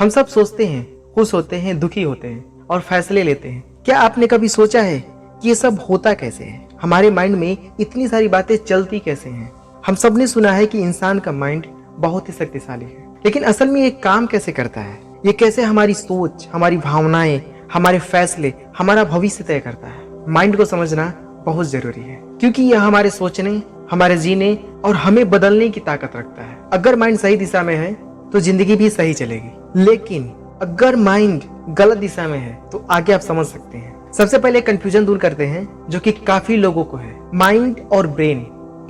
हम सब सोचते हैं, खुश होते हैं, दुखी होते हैं और फैसले लेते हैं। क्या आपने कभी सोचा है कि ये सब होता कैसे है? हमारे माइंड में इतनी सारी बातें चलती कैसे हैं? हम सब ने सुना है कि इंसान का माइंड बहुत ही शक्तिशाली है, लेकिन असल में ये काम कैसे करता है? ये कैसे हमारी सोच, हमारी भावनाएं, हमारे फैसले, हमारा भविष्य तय करता है? माइंड को समझना बहुत जरूरी है, क्योंकि यह हमारे सोचने, हमारे जीने और हमें बदलने की ताकत रखता है। अगर माइंड सही दिशा में है तो जिंदगी भी सही चलेगी, लेकिन अगर माइंड गलत दिशा में है तो आगे आप समझ सकते हैं। सबसे पहले कंफ्यूजन दूर करते हैं जो कि काफी लोगों को है। माइंड और ब्रेन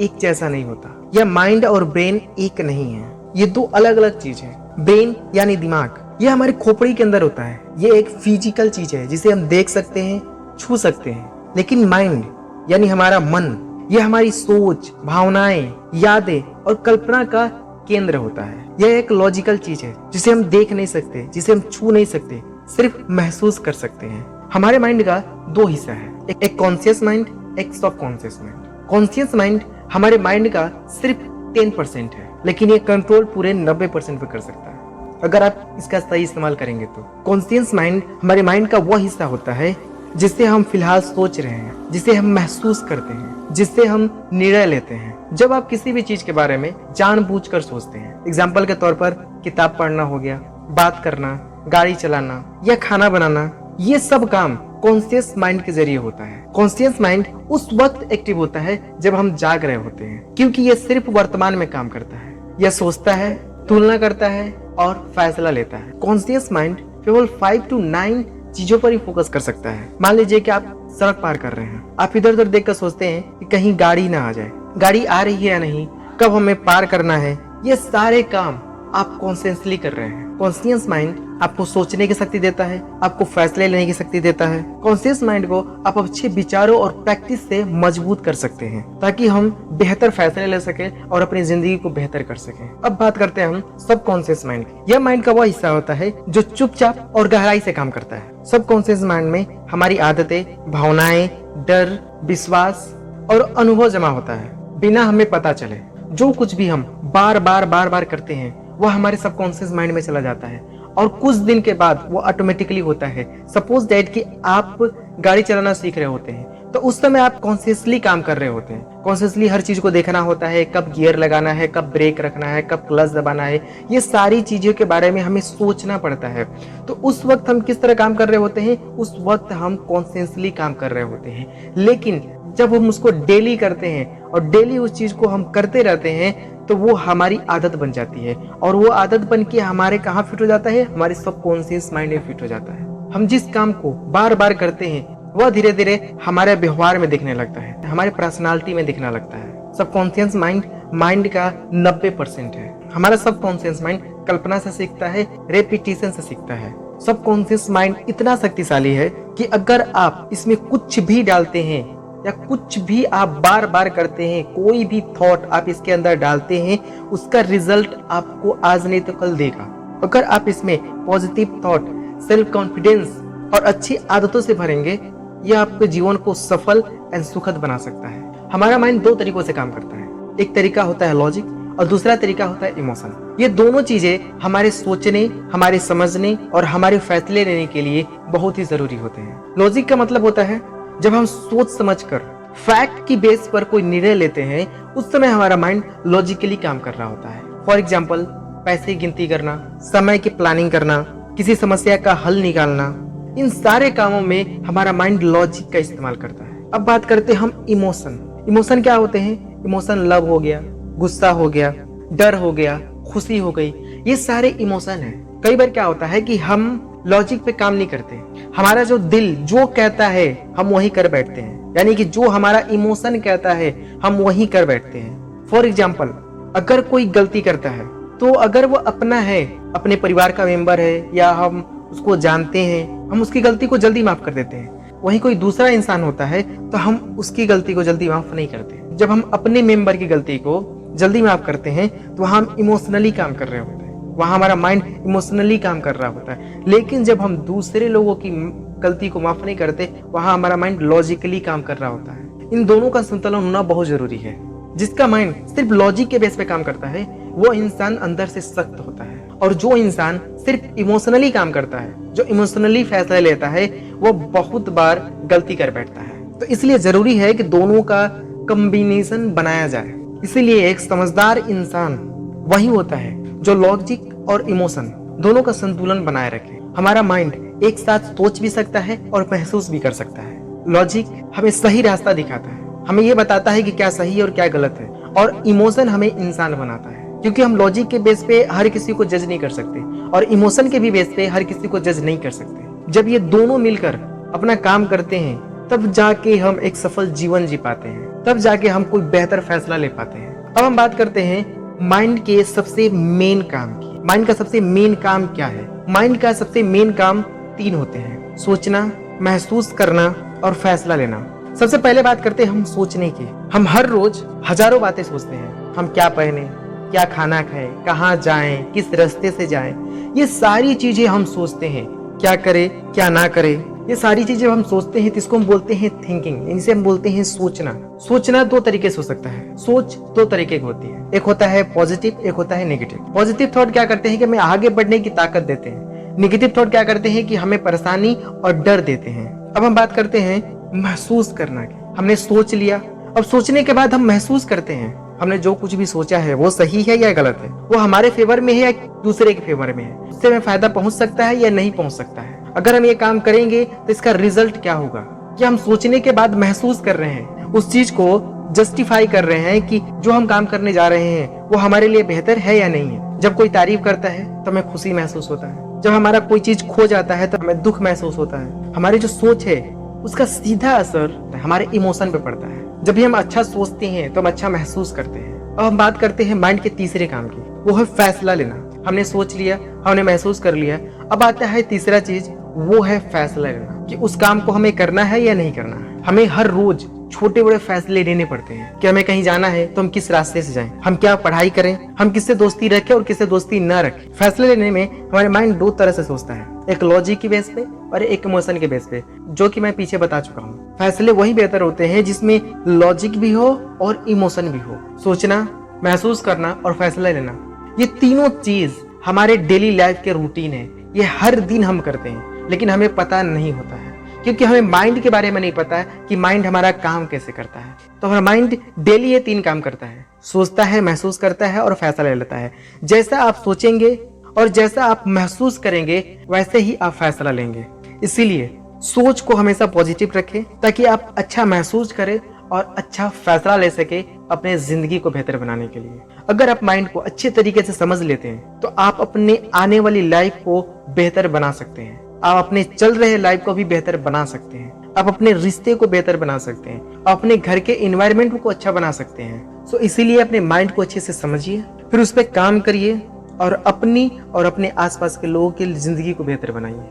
एक जैसा नहीं होता, या माइंड और ब्रेन एक नहीं है, ये दो अलग अलग चीज है। ब्रेन यानी दिमाग, ये हमारी खोपड़ी के अंदर होता है। ये एक फिजिकल चीज है जिसे हम देख सकते हैं, छू सकते हैं। लेकिन माइंड यानी हमारा मन, यह हमारी सोच, भावनाएं, यादें और कल्पना का केंद्र होता है। यह एक लॉजिकल चीज है जिसे हम देख नहीं सकते, जिसे हम छू नहीं सकते, सिर्फ महसूस कर सकते हैं। हमारे माइंड का दो हिस्सा है, एक कॉन्शियस माइंड, एक सब कॉन्शियस माइंड। कॉन्शियस माइंड हमारे माइंड का सिर्फ 10% है, लेकिन ये कंट्रोल पूरे 90% पे कर सकता है अगर आप इसका सही इस्तेमाल करेंगे तो। कॉन्शियस माइंड हमारे माइंड का वह हिस्सा होता है जिससे हम फिलहाल सोच रहे हैं, जिसे हम महसूस करते हैं, जिससे हम निर्णय लेते हैं। जब आप किसी भी चीज के बारे में जानबूझकर सोचते हैं, एग्जाम्पल के तौर पर किताब पढ़ना हो गया, बात करना, गाड़ी चलाना या खाना बनाना, ये सब काम कॉन्शियस माइंड के जरिए होता है। कॉन्शियस माइंड उस वक्त एक्टिव होता है जब हम जाग रहे होते हैं, क्योंकि ये सिर्फ वर्तमान में काम करता है। यह सोचता है, तुलना करता है और फैसला लेता है। कॉन्शियस माइंड केवल 5 to 9 चीजों पर ही फोकस कर सकता है। मान लीजिए कि आप सड़क पार कर रहे हैं, आप इधर उधर देखकर सोचते हैं कि कहीं गाड़ी ना आ जाए, गाड़ी आ रही है या नहीं, कब हमें पार करना है। ये सारे काम आप कॉन्शियसली कर रहे हैं। कॉन्शियस माइंड आपको सोचने की शक्ति देता है, आपको फैसले लेने की शक्ति देता है। कॉन्शियस माइंड को आप अच्छे विचारों और प्रैक्टिस से मजबूत कर सकते हैं, ताकि हम बेहतर फैसले ले सकें और अपनी जिंदगी को बेहतर कर सकें। अब बात करते हैं हम सब कॉन्शियस माइंड की। यह माइंड का वह हिस्सा होता है जो चुपचाप और गहराई से काम करता है। सब कॉन्शियस माइंड में हमारी आदतें, भावनाएं, डर, विश्वास और अनुभव जमा होता है बिना हमें पता चले। जो कुछ भी हम बार बार करते हैं वह हमारे सबकॉन्शियस माइंड में चला जाता है और कुछ दिन के बाद वो ऑटोमेटिकली होता है। सपोज दैट कि आप गाड़ी चलाना सीख रहे होते हैं, तो उस समय आप कॉन्शियसली काम कर रहे होते हैं। कॉन्शियसली हर चीज को देखना होता है, कब गियर लगाना है, कब ब्रेक रखना है, कब क्लच दबाना है, ये सारी चीजों के बारे में हमें सोचना पड़ता है। तो उस वक्त हम किस तरह काम कर रहे होते हैं? उस वक्त हम कॉन्शियसली काम कर रहे होते हैं। लेकिन जब हम उसको डेली करते हैं और डेली उस चीज को हम करते रहते हैं, तो वो हमारी आदत बन जाती है, और वो आदत बन के हमारे कहाँ फिट हो जाता है? हमारे सबकॉन्शियस माइंड में फिट हो जाता है। हम जिस काम को बार बार करते हैं वह धीरे धीरे हमारे व्यवहार में दिखने लगता है, हमारे पर्सनालिटी में दिखने लगता है। सबकॉन्शियस माइंड का 90% है। हमारा सबकॉन्शियस माइंड कल्पना से सीखता है, रेपिटेशन से सीखता है। सबकॉन्शियस माइंड इतना शक्तिशाली है कि अगर आप इसमें कुछ भी डालते हैं या कुछ भी आप बार बार करते हैं, कोई भी थॉट आप इसके अंदर डालते हैं, उसका रिजल्ट आपको आज नहीं तो कल देगा। अगर आप इसमें पॉजिटिव थॉट, सेल्फ कॉन्फिडेंस और अच्छी आदतों से भरेंगे, यह आपके जीवन को सफल एंड सुखद बना सकता है। हमारा माइंड दो तरीकों से काम करता है, एक तरीका होता है लॉजिक और दूसरा तरीका होता है इमोशन। ये दोनों चीजें हमारे सोचने, हमारे समझने और हमारे फैसले लेने के लिए बहुत ही जरूरी होते हैं। लॉजिक का मतलब होता है जब हम सोच समझकर फैक्ट की बेस पर कोई निर्णय लेते हैं, उस समय हमारा माइंड लॉजिकली काम कर रहा होता है। फॉर एग्जाम्पल, पैसे की गिनती करना, समय की प्लानिंग करना, किसी समस्या का हल निकालना, इन सारे कामों में हमारा माइंड लॉजिक का इस्तेमाल करता है। अब बात करते हैं हम इमोशन। इमोशन क्या होते हैं? इमोशन लव हो गया, गुस्सा हो गया, डर हो गया, खुशी हो गई, ये सारे इमोशन है। कई बार क्या होता है कि हम लॉजिक पे काम नहीं करते, हमारा जो दिल जो कहता है हम वही कर बैठते हैं, यानी कि जो हमारा इमोशन कहता है हम वही कर बैठते हैं। फॉर एग्जाम्पल, अगर कोई गलती करता है तो अगर वो अपना है, अपने परिवार का मेंबर है या हम उसको जानते हैं, हम उसकी गलती को जल्दी माफ कर देते हैं। वहीं कोई दूसरा इंसान होता है तो हम उसकी गलती को जल्दी माफ नहीं करते। जब हम अपने मेंबर की गलती को जल्दी माफ करते हैं तो वहां हम इमोशनली काम कर रहे होते हैं, वहां हमारा माइंड इमोशनली काम कर रहा होता है। लेकिन जब हम दूसरे लोगों की गलती को माफ नहीं करते, वहां हमारा माइंड लॉजिकली काम कर रहा होता है। इन दोनों का संतुलन होना बहुत जरूरी है। जिसका माइंड सिर्फ लॉजिक के बेस पे काम करता है वो इंसान अंदर से सख्त होता है और जो इंसान सिर्फ इमोशनली काम करता है, जो इमोशनली फैसला लेता है, वो बहुत बार गलती कर बैठता है। तो इसलिए जरूरी है कि दोनों का कॉम्बिनेशन बनाया जाए। इसीलिए एक समझदार इंसान वही होता है जो लॉजिक और इमोशन दोनों का संतुलन बनाए रखे। हमारा माइंड एक साथ सोच भी सकता है और महसूस भी कर सकता है। लॉजिक हमें सही रास्ता दिखाता है, हमें ये बताता है कि क्या सही है और क्या गलत है, और इमोशन हमें इंसान बनाता है, क्योंकि हम लॉजिक के बेस पे हर किसी को जज नहीं कर सकते और इमोशन के भी बेस पे हर किसी को जज नहीं कर सकते। जब ये दोनों मिलकर अपना काम करते हैं तब जाके हम एक सफल जीवन जी पाते हैं, तब जाके हम कोई बेहतर फैसला ले पाते हैं। अब हम बात करते हैं माइंड के सबसे मेन काम की। माइंड का सबसे मेन काम क्या है? माइंड का सबसे मेन काम 3 होते हैं: सोचना, महसूस करना और फैसला लेना। सबसे पहले बात करते हैं हम सोचने की। हम हर रोज हजारों बातें सोचते हैं। हम क्या पहने, क्या खाना खाएं, कहाँ जाएं, किस रास्ते से जाएं, ये सारी चीजें हम सोचते हैं। क्या करें, क्या ना करें, ये सारी चीजें हम सोचते हैं। इसको हम बोलते हैं थिंकिंग, इनसे हम बोलते हैं सोचना। सोचना 2 तरीके से हो सकता है। सोच 2 तरीके की होती है, एक होता है पॉजिटिव, एक होता है नेगेटिव। पॉजिटिव थॉट क्या करते हैं कि हमें आगे बढ़ने की ताकत देते हैं। नेगेटिव थॉट क्या करते हैं कि हमें परेशानी और डर देते हैं। अब हम बात करते हैं महसूस करना की। हमने सोच लिया, अब सोचने के बाद हम महसूस करते हैं हमने जो कुछ भी सोचा है वो सही है या गलत है, वो हमारे फेवर में है या दूसरे के फेवर में है, उससे हमें फायदा पहुंच सकता है या नहीं पहुंच सकता है। अगर हम ये काम करेंगे तो इसका रिजल्ट क्या होगा। कि हम सोचने के बाद महसूस कर रहे हैं, उस चीज को जस्टिफाई कर रहे हैं कि जो हम काम करने जा रहे हैं वो हमारे लिए बेहतर है या नहीं है। जब कोई तारीफ करता है तो हमें खुशी महसूस होता है, जब हमारा कोई चीज खो जाता है तो हमें दुख महसूस होता है। हमारी जो सोच है उसका सीधा असर हमारे इमोशन पे पड़ता है। जब भी हम अच्छा सोचते हैं तो हम अच्छा महसूस करते हैं। अब हम बात करते हैं माइंड के तीसरे काम की, वो है फैसला लेना। हमने सोच लिया, हमने महसूस कर लिया, अब आता है तीसरा चीज, वो है फैसला लेना कि उस काम को हमें करना है या नहीं करना है। हमें हर रोज छोटे बड़े फैसले लेने पड़ते हैं कि हमें कहीं जाना है तो हम किस रास्ते से जाएं, हम क्या पढ़ाई करें, हम किससे दोस्ती रखें और किससे दोस्ती न रखें। फैसले लेने में हमारे माइंड 2 तरह से सोचता है, एक लॉजिक की बेस पे और एक इमोशन के बेस पे, जो कि मैं पीछे बता चुका हूँ। फैसले वही बेहतर होते हैं जिसमें लॉजिक भी हो और इमोशन भी हो। सोचना, महसूस करना और फैसला लेना, ये तीनों चीज हमारे डेली लाइफ के रूटीन है। ये हर दिन हम करते हैं लेकिन हमें पता नहीं होता है, क्योंकि हमें माइंड के बारे में नहीं पता है कि माइंड हमारा काम कैसे करता है। तो हमारा माइंड डेली ये 3 काम करता है, सोचता है, महसूस करता है और फैसला ले लेता है। जैसा आप सोचेंगे और जैसा आप महसूस करेंगे वैसे ही आप फैसला लेंगे। इसीलिए सोच को हमेशा पॉजिटिव रखें ताकि आप अच्छा महसूस करें और अच्छा फैसला ले सके अपने जिंदगी को बेहतर बनाने के लिए। अगर आप माइंड को अच्छे तरीके से समझ लेते हैं तो आप अपने आने वाली लाइफ को बेहतर बना सकते हैं। आप अपने चल रहे लाइफ को भी बेहतर बना सकते हैं। आप अपने रिश्ते को बेहतर बना सकते हैं, अपने घर के एनवायरनमेंट को अच्छा बना सकते हैं। सो इसीलिए अपने माइंड को अच्छे से समझिए, फिर उस पर काम करिए और अपनी और अपने आसपास के लोगों की जिंदगी को बेहतर बनाइए।